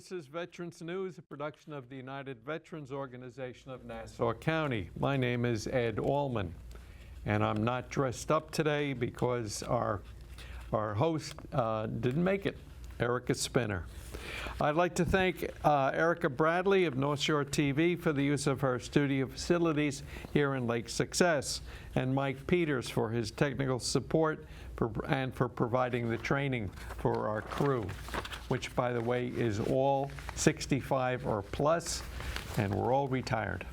this is Veterans News, a production of the United Veterans Organization of Nassau County. My name is Ed Allman, and I'm not dressed up today because our host didn't make it, Erica Spinner. I'd like to thank Erica Bradley of North Shore TV for the use of her studio facilities here in Lake Success, and Mike Peters for his technical support and for providing the training for our crew, which, by the way, is all 65 or plus, and we're all retired.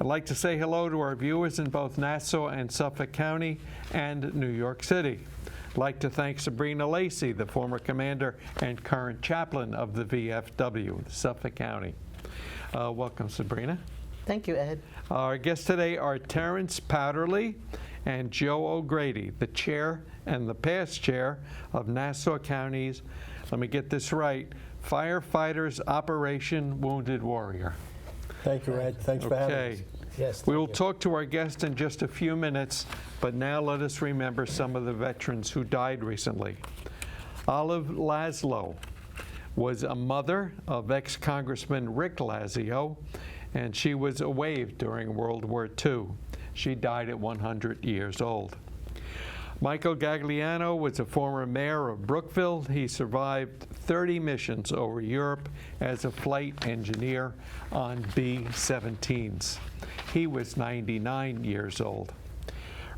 I'd like to say hello to our viewers in both Nassau and Suffolk County and New York City. I'd like to thank Sabrina Lacey, the former commander and current chaplain of the VFW, Suffolk County. Welcome, Sabrina. Thank you, Ed. Our guests today are Terence Powderly and Joe O'Grady, the chair and the past chair of Nassau County's, let me get this right, Firefighters Operation Wounded Warrior. Thank you, Ed. Thanks for having us. Yes. We will talk to our guest in just a few minutes, but now let us remember some of the veterans who died recently. Olive Laszlo was a mother of ex-Congressman Rick Lazio, and she was a wave during World War II. She died at 100 years old. Michael Gagliano was a former mayor of Brookville. He survived 30 missions over Europe as a flight engineer on B-17s. He was 99 years old.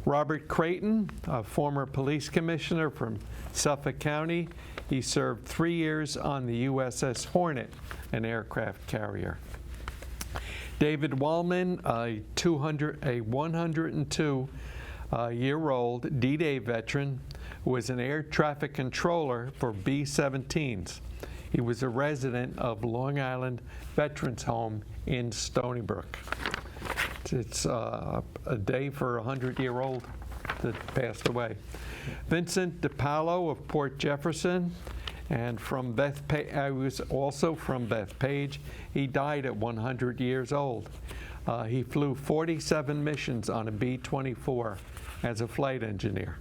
Robert Creighton, a former police commissioner from Suffolk County, he served 3 years on the USS Hornet, an aircraft carrier. David Wallman, a 102-year-old D-Day veteran, who was an air traffic controller for B-17s. He was a resident of Long Island Veterans Home in Stony Brook. It's a day for a 100-year-old that passed away. Vincent DiPaolo of Port Jefferson, and from I was also from Bethpage. He died at 100 years old. He flew 47 missions on a B-24 as a flight engineer.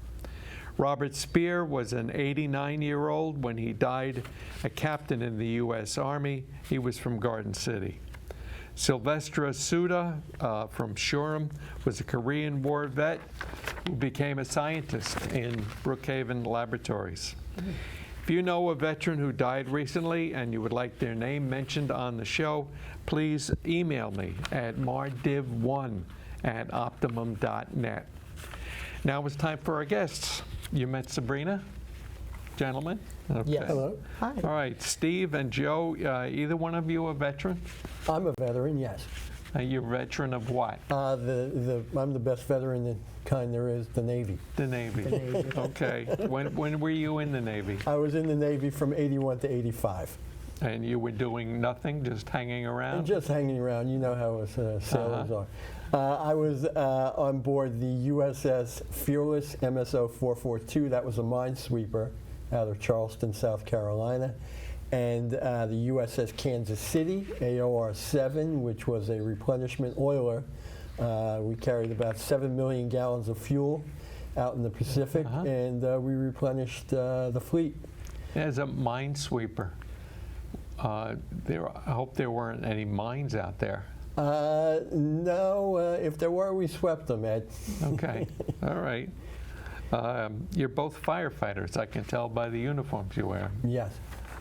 Robert Spear was an 89-year-old when he died, a captain in the U.S. Army. He was from Garden City. Sylvestra Suda from Shoreham was a Korean War vet who became a scientist in Brookhaven Laboratories. If you know a veteran who died recently and you would like their name mentioned on the show, please email me at mardiv1@optimum.net. Now it's time for our guests. You met Sabrina? Gentlemen? Okay. Yes. Hello. Hi. All right, Steve and Joe, either one of you a veteran? I'm a veteran, yes. You're a veteran of what? I'm the best veteran the kind there is, the Navy. The Navy. The Navy. Okay. When were you in the Navy? I was in the Navy from 81 to 85. And you were doing nothing, just hanging around? And just hanging around. You know how us sailors are. I was on board the USS Fearless MSO 442. That was a minesweeper out of Charleston, South Carolina. And the USS Kansas City, AOR 7, which was a replenishment oiler. We carried about 7 million gallons of fuel out in the Pacific, and we replenished the fleet. As a minesweeper, I hope there weren't any mines out there. No, if there were, we swept them, Ed. Okay, all right. You're both firefighters, I can tell by the uniforms you wear. Yes.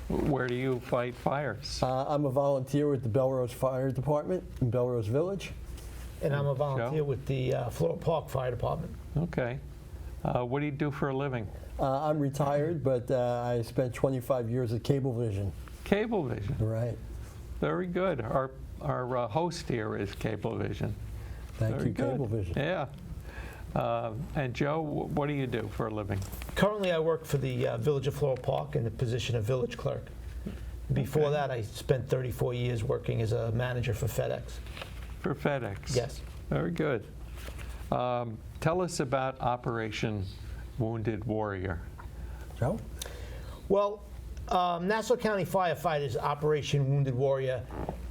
Where do you fight fires? I'm a volunteer with the Belrose Fire Department in Belrose Village. And I'm a volunteer with the Floral Park Fire Department. Okay. What do you do for a living? I'm retired, but I spent 25 years at Cablevision. Cablevision. Right. Very good. Our host here is Cablevision. Thank Very you, good. Cablevision. Yeah. And Joe, what do you do for a living? Currently, I work for the Village of Floral Park in the position of village clerk. Before that, I spent 34 years working as a manager for FedEx. For FedEx? Yes. Very good. Tell us about Operation Wounded Warrior. Joe? Well, Nassau County Firefighters Operation Wounded Warrior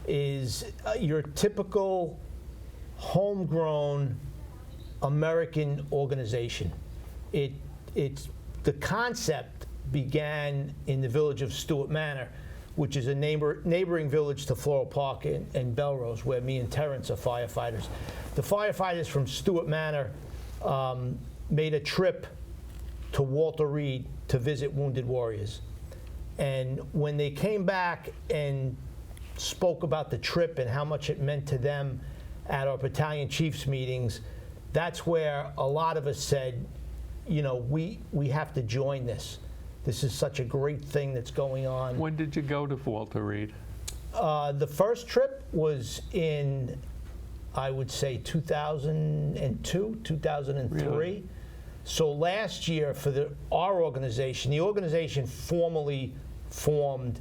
is your typical homegrown American organization. It's the concept began in the village of Stewart Manor which is a neighboring village to Floral Park in Belrose, where me and Terence are firefighters. The firefighters from Stewart Manor made a trip to Walter Reed to visit wounded warriors. And when they came back and spoke about the trip and how much it meant to them at our battalion chiefs meetings, that's where a lot of us said, you know, we have to join this. This is such a great thing that's going on. When did you go to Walter Reed? The first trip was in, I would say, 2002, 2003. Really? So last year for our organization, the organization formally formed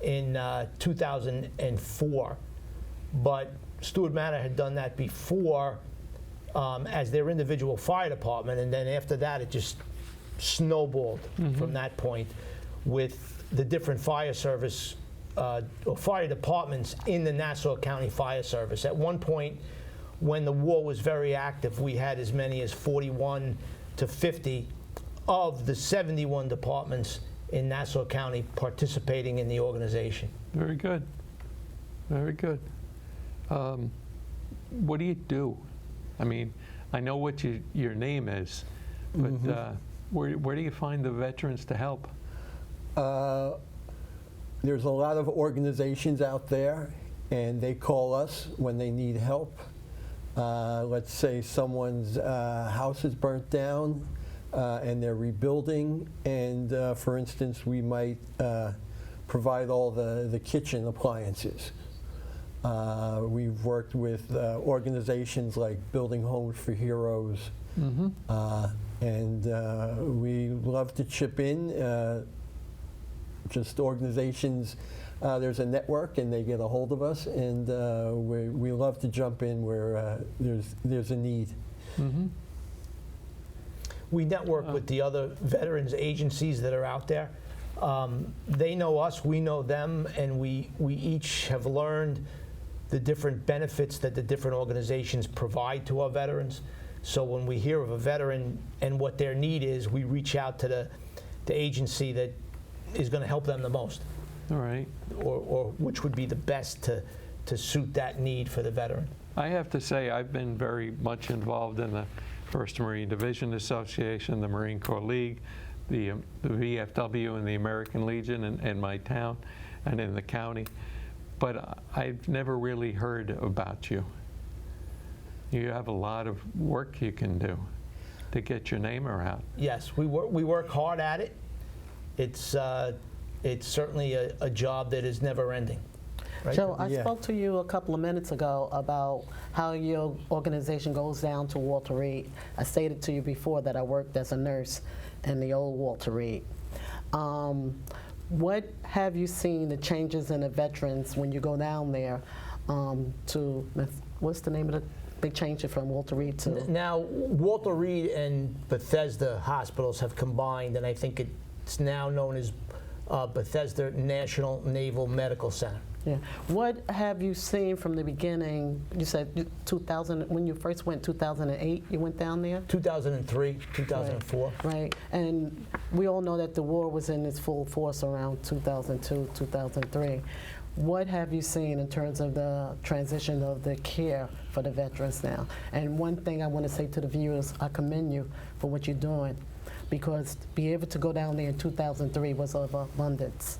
in 2004, but Stewart Manor had done that before as their individual fire department, and then after that it just snowballed from that point with the different fire service or fire departments in the Nassau County Fire Service. At one point, when the war was very active, we had as many as 41 to 50 of the 71 departments in Nassau County participating in the organization. Very good. Very good. What do you do? I mean, I know what your name is, but where do you find the veterans to help? There's a lot of organizations out there, and they call us when they need help. Let's say someone's house is burnt down and they're rebuilding, and for instance, we might provide all the kitchen appliances. We've worked with organizations like Building Homes for Heroes, and we love to chip in. Just organizations, there's a network and they get a hold of us, and we love to jump in where there's a need. We network with the other veterans agencies that are out there. They know us, we know them, and we each have learned the different benefits that the different organizations provide to our veterans. So when we hear of a veteran and what their need is, we reach out to the agency that is going to help them the most. All right. Or which would be the best to suit that need for the veteran. I have to say I've been very much involved in the 1st Marine Division Association, the Marine Corps League, the VFW and the American Legion in my town and in the county. But I've never really heard about you. You have a lot of work you can do to get your name around. Yes, we work hard at it. It's certainly a job that is never ending. Right? Joe, I Yeah. spoke to you a couple of minutes ago about how your organization goes down to Walter Reed. I stated to you before that I worked as a nurse in the old Walter Reed. What have you seen the changes in the veterans when you go down there to, what's the name of they changed it from Walter Reed to? Now, Walter Reed and Bethesda hospitals have combined, and I think it's now known as Bethesda National Naval Medical Center. Yeah. What have you seen from the beginning? You said 2000, when you first went, 2008, you went down there? 2003, 2004. Right. And we all know that the war was in its full force around 2002, 2003. What have you seen in terms of the transition of the care for the veterans now? And one thing I want to say to the viewers, I commend you for what you're doing, because to be able to go down there in 2003 was of abundance.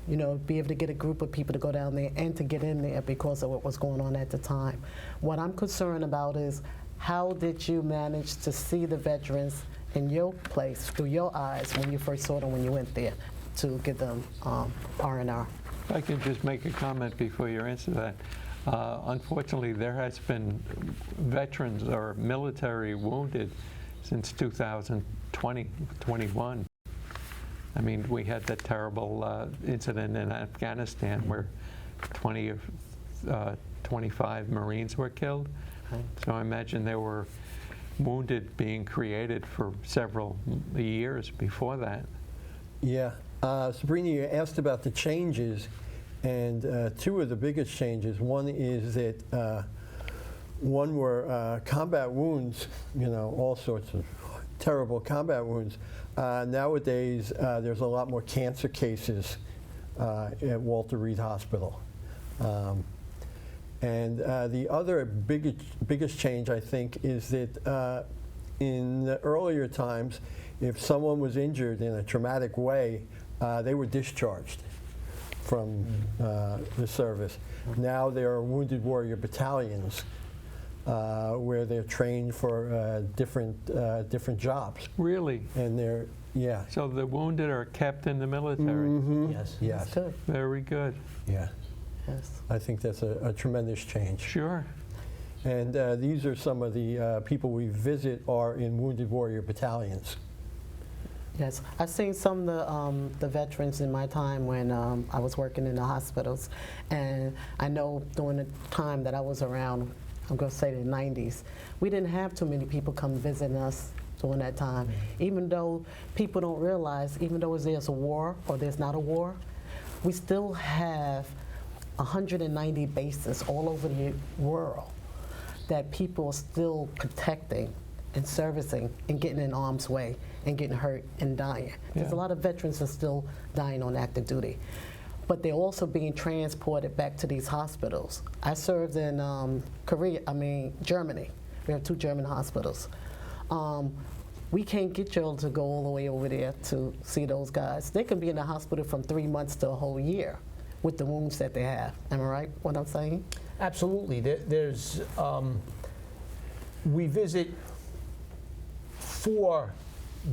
You know, be able to get a group of people to go down there and to get in there because of what was going on at the time. What I'm concerned about is how did you manage to see the veterans in your place, through your eyes, when you first saw them when you went there to get them R&R? If I can just make a comment before you answer that. Unfortunately, there has been veterans or military wounded since 2020, 21. I mean, we had that terrible incident in Afghanistan where 25 Marines were killed. Okay. So I imagine there were wounded being created for several years before that. Yeah. Sabrina, you asked about the changes, and two of the biggest changes. One is that one were combat wounds, you know, all sorts of terrible combat wounds. Nowadays, there's a lot more cancer cases at Walter Reed Hospital. And the other biggest change, I think, is that in the earlier times, if someone was injured in a traumatic way, they were discharged from the service. Now there are Wounded Warrior battalions where they're trained for different jobs. Really? And they're, yeah. So the wounded are kept in the military? Yes. Yes. That's good. Very good. Yeah. Yes. I think that's a tremendous change. Sure. And these are some of the people we visit are in Wounded Warrior battalions. Yes, I've seen some of the veterans in my time when I was working in the hospitals, and I know during the time that I was around, I'm going to say the 90s, we didn't have too many people come visiting us during that time. Even though people don't realize, even though there's a war or there's not a war, we still have 190 bases all over the world that people are still protecting and servicing and getting in harm's way and getting hurt and dying. There's a Yeah. lot of veterans that are still dying on active duty. But they're also being transported back to these hospitals. I served in Germany. We have 2 German hospitals. We can't get you to go all the way over there to see those guys. They can be in the hospital from 3 months to a whole year with the wounds that they have. Am I right, what I'm saying? Absolutely. We visit 4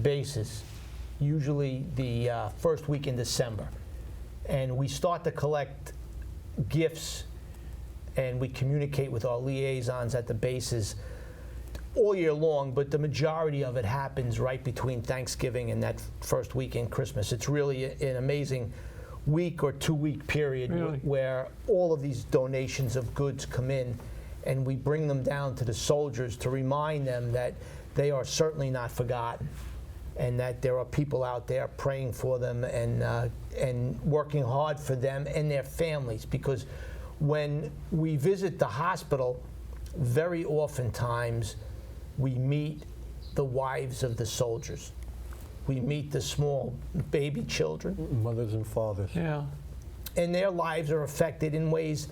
bases, usually the first week in December. And we start to collect gifts, and we communicate with our liaisons at the bases all year long, but the majority of it happens right between Thanksgiving and that first week in Christmas. It's really an amazing week or 2-week period Really? where all of these donations of goods come in, and we bring them down to the soldiers to remind them that they are certainly not forgotten, and that there are people out there praying for them and working hard for them and their families. Because when we visit the hospital, very oftentimes we meet the wives of the soldiers. We meet the small baby children, Mothers and fathers. Yeah. and their lives are affected in ways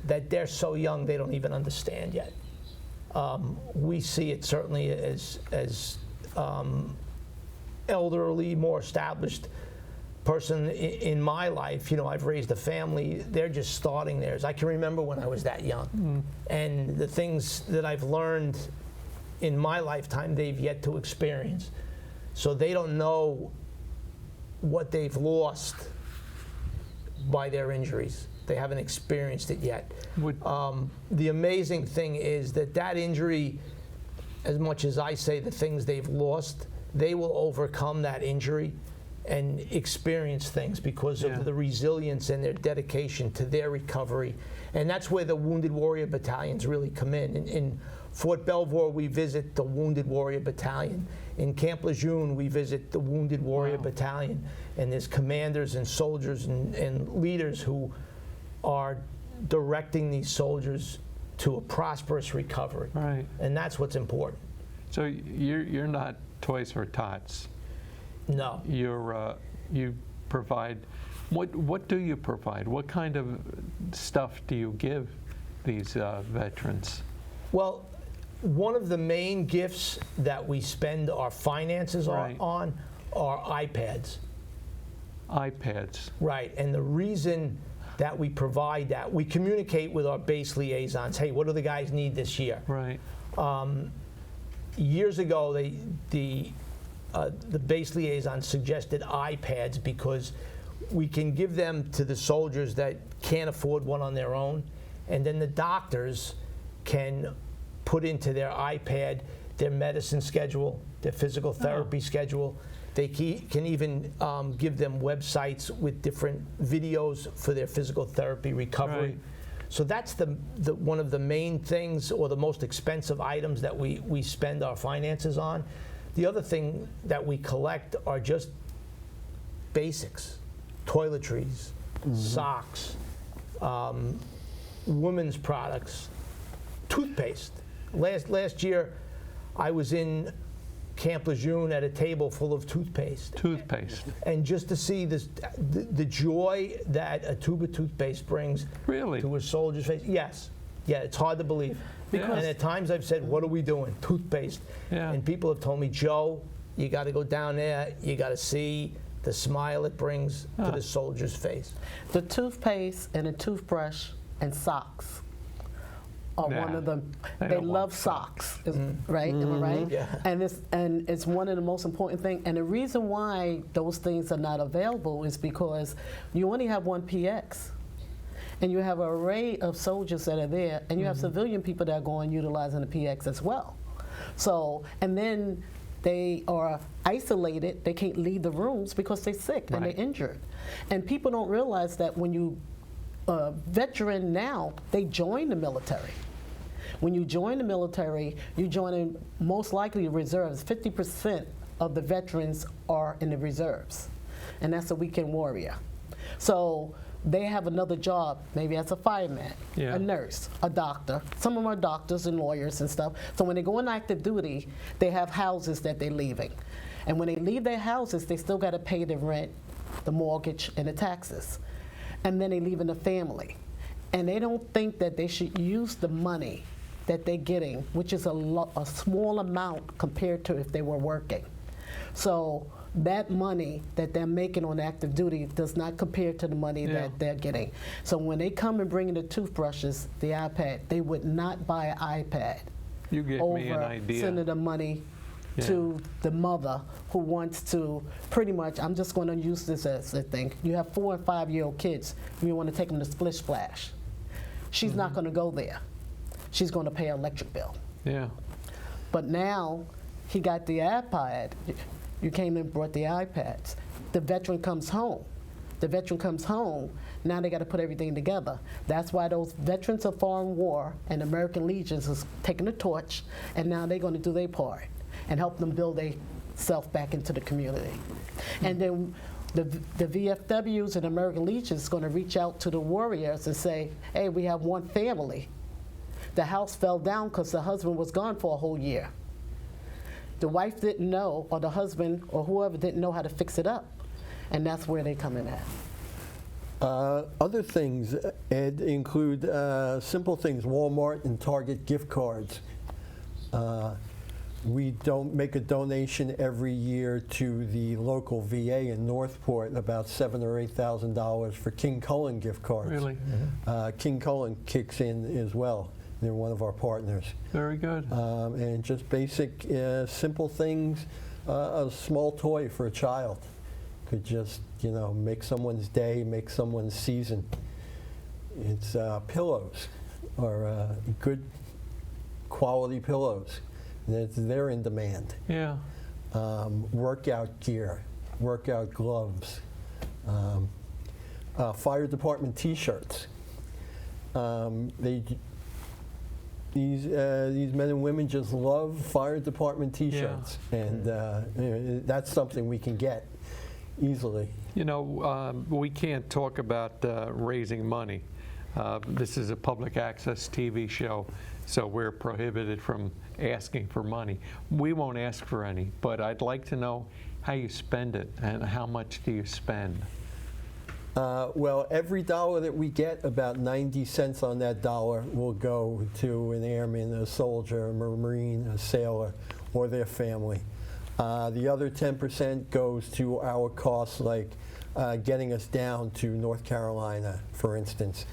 that they're so young they don't even understand yet. We see it certainly as elderly, more established person in my life. You know, I've raised a family. They're just starting theirs. I can remember when I was that young, and the things that I've learned in my lifetime, they've yet to experience. So they don't know what they've lost by their injuries. They haven't experienced it yet. The amazing thing is that injury, as much as I say the things they've lost, they will overcome that injury and experience things because Yeah. of the resilience and their dedication to their recovery. And that's where the Wounded Warrior Battalions really come in. In Fort Belvoir, we visit the Wounded Warrior Battalion. In Camp Lejeune, we visit the Wounded Warrior Wow. Battalion. And there's commanders and soldiers and leaders who are directing these soldiers to a prosperous recovery. Right. And that's what's important. So you're not Toys for Tots. No. You provide. What do you provide? What kind of stuff do you give these veterans? Well, one of the main gifts that we spend our finances Right. on are iPads. iPads. Right, and the reason that we provide that, we communicate with our base liaisons. Hey, what do the guys need this year? Right. Years ago, the base liaison suggested iPads because we can give them to the soldiers that can't afford one on their own, and then the doctors can put into their iPad their medicine schedule, their physical therapy schedule. They can even give them websites with different videos for their physical therapy recovery. Right. So that's the one of the main things, or the most expensive items that we spend our finances on. The other thing that we collect are just basics: toiletries, socks, women's products, toothpaste. Last year, I was in Camp Lejeune at a table full of toothpaste. Toothpaste. And just to see this, the joy that a tube of toothpaste brings Really? to a soldier's face. Yes. Yeah, it's hard to believe. Because- And at times I've said, what are we doing? Toothpaste. Yeah. And people have told me, Joe, you got to go down there. You got to see the smile it brings to the soldier's face. The toothpaste and the toothbrush and socks are Nah, one of them. they They don't love want socks, right? Am I right? Yeah. And it's one of the most important things. And the reason why those things are not available is because you only have one PX. And you have an array of soldiers that are there, and you have civilian people that are going utilizing the PX as well. So, and then they are isolated. They can't leave the rooms because they're sick and Right. they're injured. And people don't realize that when you veteran now, they join the military. When you join the military, you join in most likely the reserves. 50% of the veterans are in the reserves, and that's a weekend warrior. So they have another job, maybe as a fireman, Yeah. a nurse, a doctor. Some of them are doctors and lawyers and stuff. So when they go on active duty, they have houses that they're leaving. And when they leave their houses, they still got to pay the rent, the mortgage, and the taxes. And then they leave in the family. And they don't think that they should use the money that they're getting, which is a small amount compared to if they were working. So that money that they're making on active duty does not compare to the money Yeah. that they're getting. So when they come and bring in the toothbrushes, the iPad, they would not buy an iPad You give me an over idea. sending the money to the mother who wants to pretty much, I'm just going to use this as a thing. You have 4 and 5-year-old kids, and you want to take them to Splish Splash. She's not going to go there. She's going to pay an electric bill. Yeah. But now he got the iPad. You came and brought the iPads. The veteran comes home. The veteran comes home. Now they got to put everything together. That's why those veterans of foreign war and American Legions is taking the torch, and now they're going to do their part and help them build themselves back into the community. And then the VFWs and American Legions is going to reach out to the warriors and say, hey, we have one family. The house fell down because the husband was gone for a whole year. The wife didn't know, or the husband, or whoever didn't know how to fix it up. And that's where they come in at. Other things, Ed, include simple things, Walmart and Target gift cards. We don't make a donation every year to the local VA in Northport, about $7,000 or $8,000 for King Cullen gift cards. Really? King Cullen kicks in as well. They're one of our partners. Very good. And just basic, simple things. A small toy for a child could just, make someone's day, make someone's season. It's pillows, or good quality pillows. They're in demand. Yeah. Workout gear, workout gloves, fire department T-shirts. These men and women just love fire department T-shirts, and that's something we can get easily. We can't talk about raising money. This is a public access TV show, so we're prohibited from asking for money. We won't ask for any, but I'd like to know how you spend it and how much do you spend? Well, every dollar that we get, about 90 cents on that dollar will go to an airman, a soldier, a Marine, a sailor, or their family. The other 10% goes to our costs, like getting us down to North Carolina, for instance,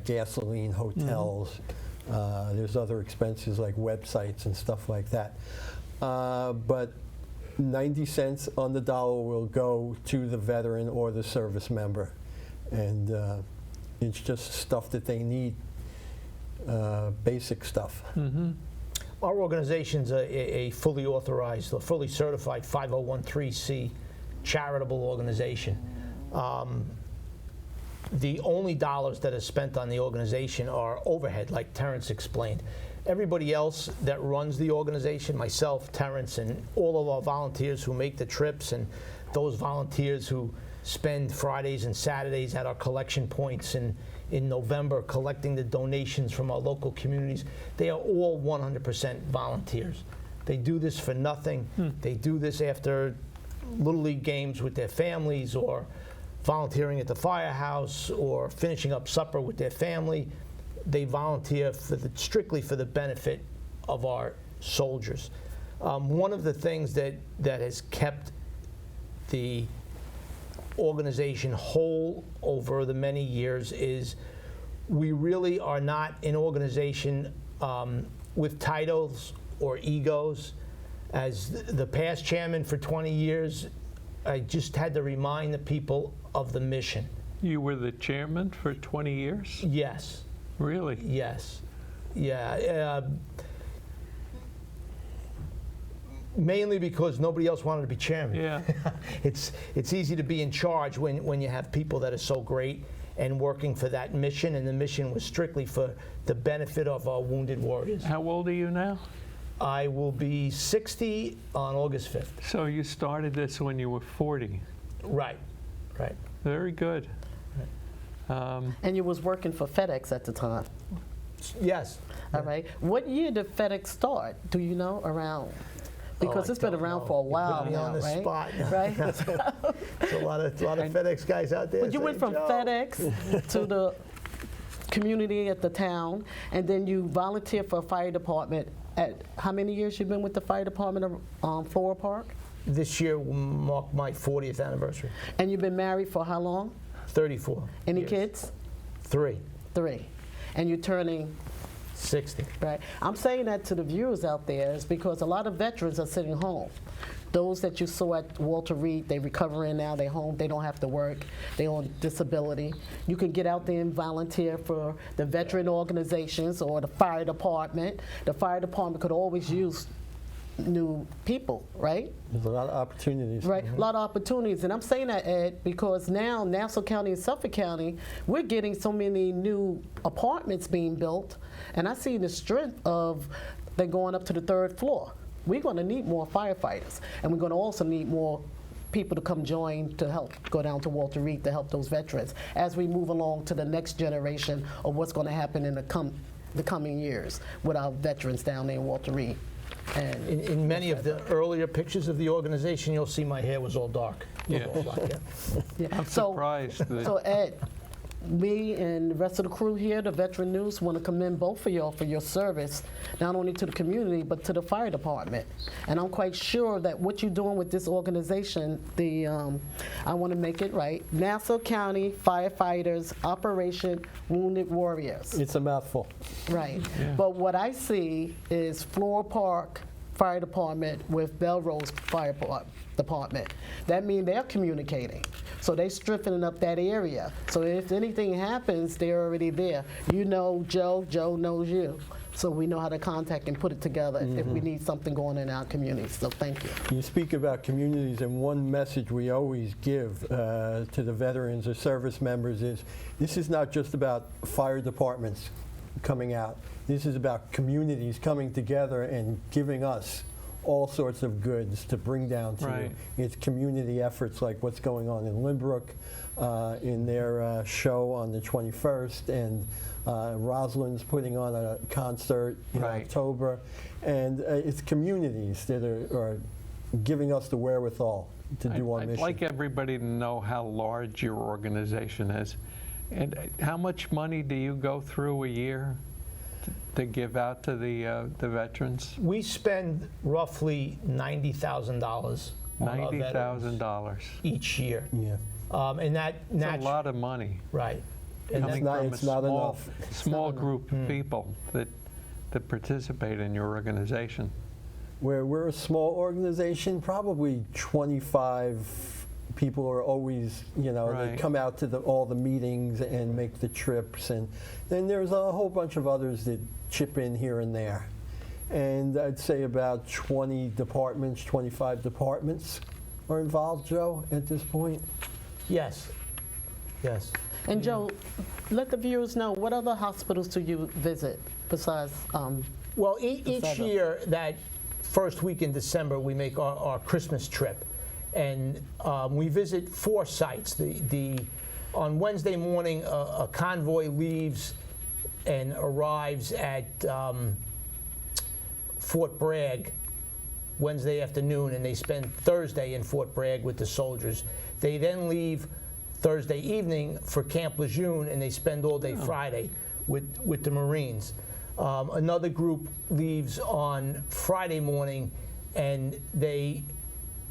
gasoline, hotels. There's other expenses like websites and stuff like that. But 90 cents on the dollar will go to the veteran or the service member. And it's just stuff that they need, basic stuff. Mm-hmm. Our organization's a fully authorized, or fully certified 501(c) charitable organization. The only dollars that are spent on the organization are overhead, like Terence explained. Everybody else that runs the organization, myself, Terence, and all of our volunteers who make the trips, and those volunteers who spend Fridays and Saturdays at our collection points in November collecting the donations from our local communities, they are all 100% volunteers. They do this for nothing. They do this after Little League games with their families, or volunteering at the firehouse, or finishing up supper with their family. They volunteer strictly for the benefit of our soldiers. One of the things that has kept the organization whole over the many years is we really are not an organization with titles or egos. As the past chairman for 20 years, I just had to remind the people of the mission. You were the chairman for 20 years? Yes. Really? Yes. Yeah. Mainly because nobody else wanted to be chairman. Yeah. It's easy to be in charge when you have people that are so great and working for that mission, and the mission was strictly for the benefit of our wounded warriors. How old are you now? I will be 60 on August 5th. So you started this when you were 40. Right. Very good. And you was working for FedEx at the time. Yes. All right. What year did FedEx start? Do you know? Around? Because I it's been don't around know. for a You while put me now, on the right? spot. Right. There's a lot of FedEx guys out there. But you went from saying, "Joe." FedEx to the community at the town, and then you volunteered for a fire department. At how many years you been with the fire department of Floral Park? This year will mark my 40th anniversary. And you've been married for how long? 34. Any years. kids? 3. 3. And you're turning 60. right. I'm saying that to the viewers out there is because a lot of veterans are sitting home. Those that you saw at Walter Reed, they recovering now, they home, they don't have to work, they on disability. You can get out there and volunteer for the veteran organizations or the fire department. The fire department could always use new people, right? There's a lot of opportunities. Right, a lot of opportunities. And I'm saying that, Ed, because now Nassau County and Suffolk County, we're getting so many new apartments being built, and I see the strength of they're going up to the 3rd floor. We're going to need more firefighters, and we're going to also need more people to come join to help go down to Walter Reed to help those veterans as we move along to the next generation of what's going to happen in the coming years with our veterans down there in Walter Reed. And In many of the earlier pictures of the organization, you'll see my hair was all dark. Yeah. All black, yeah. yeah. I'm surprised that So Ed, me and the rest of the crew here, the Veteran News, want to commend both of y'all for your service, not only to the community, but to the fire department. And I'm quite sure that what you're doing with this organization, I want to make it right, Nassau County Firefighters Operation Wounded Warriors. It's a mouthful. Right. Yeah. But what I see is Floral Park Fire Department with Belrose Fire Department. That means they're communicating. So they're strengthening up that area. So if anything happens, they're already there. You know Joe, Joe knows you. So we know how to contact and put it together if we need something going in our community. So thank you. You speak about communities, and one message we always give to the veterans or service members is this is not just about fire departments coming out. This is about communities coming together and giving us all sorts of goods to bring down to Right. you. It's community efforts like what's going on in Lynbrook in their show on the 21st, and Rosalind's putting on a concert in Right. October. And it's communities that are giving us the wherewithal to do our I'd mission. like everybody to know how large your organization is. And how much money do you go through a year to give out to the veterans? We spend roughly $90,000 on our veterans $90,000. each year. Yeah. And that That's a lot of money. right. And Coming not- from it's a not small, enough. small group of people that participate in your organization. We're a small organization, probably 25 people are always, they Right. come out to all the meetings and make the trips. And then there's a whole bunch of others that chip in here and there. And I'd say about 20 departments, 25 departments are involved, Joe, at this point. yes. And Joe, let the viewers know, what other hospitals do you visit besides, Well, each December. year, that first week in December, we make our Christmas trip. And we visit 4 sites. On Wednesday morning, a convoy leaves and arrives at Fort Bragg Wednesday afternoon, and they spend Thursday in Fort Bragg with the soldiers. They then leave Thursday evening for Camp Lejeune, and they spend all day Friday with the Marines. Another group leaves on Friday morning, and they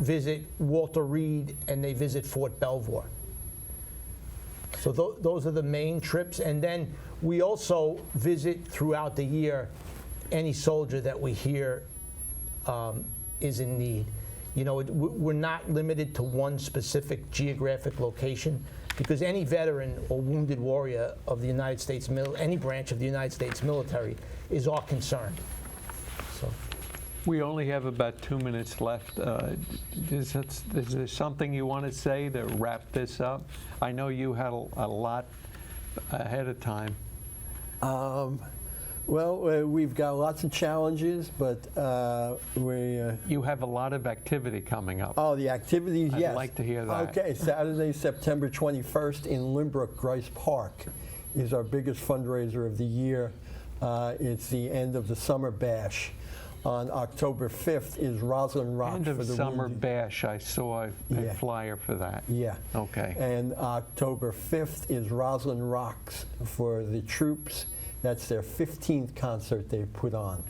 visit Walter Reed, and they visit Fort Belvoir. So those are the main trips. And then we also visit throughout the year any soldier that we hear is in need. You know, we're not limited to one specific geographic location, because any veteran or wounded warrior of the United States, any branch of the United States military, is our concern. So. We only have about 2 minutes left. Is there something you want to say to wrap this up? I know you had a lot ahead of time. Well, we've got lots of challenges, but You have a lot of activity coming up. Oh, the activities, yes. I'd like to hear that. Okay, Saturday, September 21st in Limbrook, Grice Park is our biggest fundraiser of the year. It's the end of the summer bash. On October 5th is Roslyn Rocks End for of the summer wounded. bash, I saw a Yeah. flyer for that. Yeah. Okay. And October 5th is Roslyn Rocks for the troops. That's their 15th concert they've put on.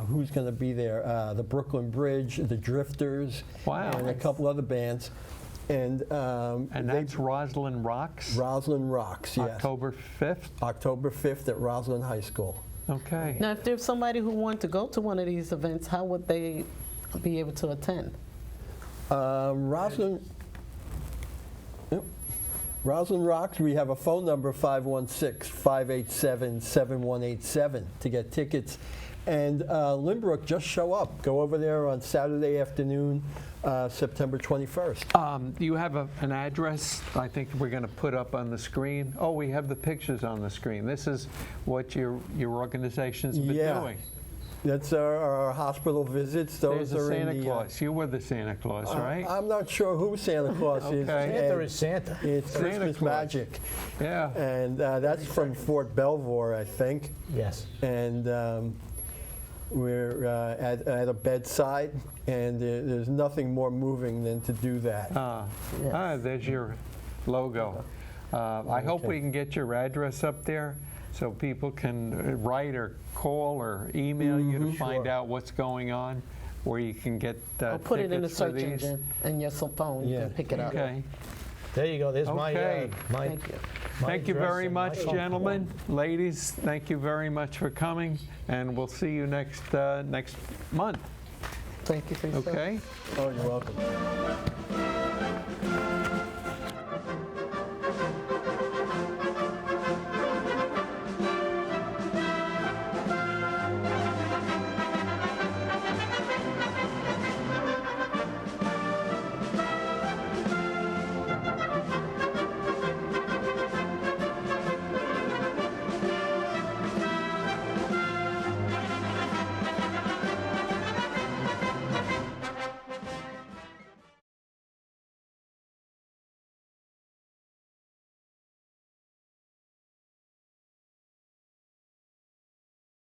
Who's going to be there? The Brooklyn Bridge, the Drifters, Wow. and a couple other bands. And That's Roslyn Rocks? Roslyn Rocks, yes. October 5th? October 5th at Roslyn High School. Okay. Now, if there's somebody who wanted to go to one of these events, how would they be able to attend? Roslyn Rocks, we have a phone number, 516-587-7187 to get tickets. And Limbrook, just show up. Go over there on Saturday afternoon, September 21st. You have an address I think we're going to put up on the screen. Oh, we have the pictures on the screen. This is what your organization's been doing. That's our hospital visits. Those There's a are Santa in the, Claus. You were the Santa Claus, right? I'm not sure who Santa Claus is. Okay. Santa and is Santa. It's Santa Christmas Claus. magic. Yeah. And that's from Fort Belvoir, I think. Yes. And we're at a bedside, and there's nothing more moving than to do that. There's your logo. I hope Okay. we can get your address up there so people can write or call or email you to find out what's going on, where you can get Or put it in the tickets for search these. engine and your phone, you Yeah. can pick it up. Okay. There you go. There's Okay. my Thank you. my Thank you address very and my much, phone. gentlemen. Ladies, thank you very much for coming, and we'll see you next month. Thank you for your service. Okay? Oh, you're welcome.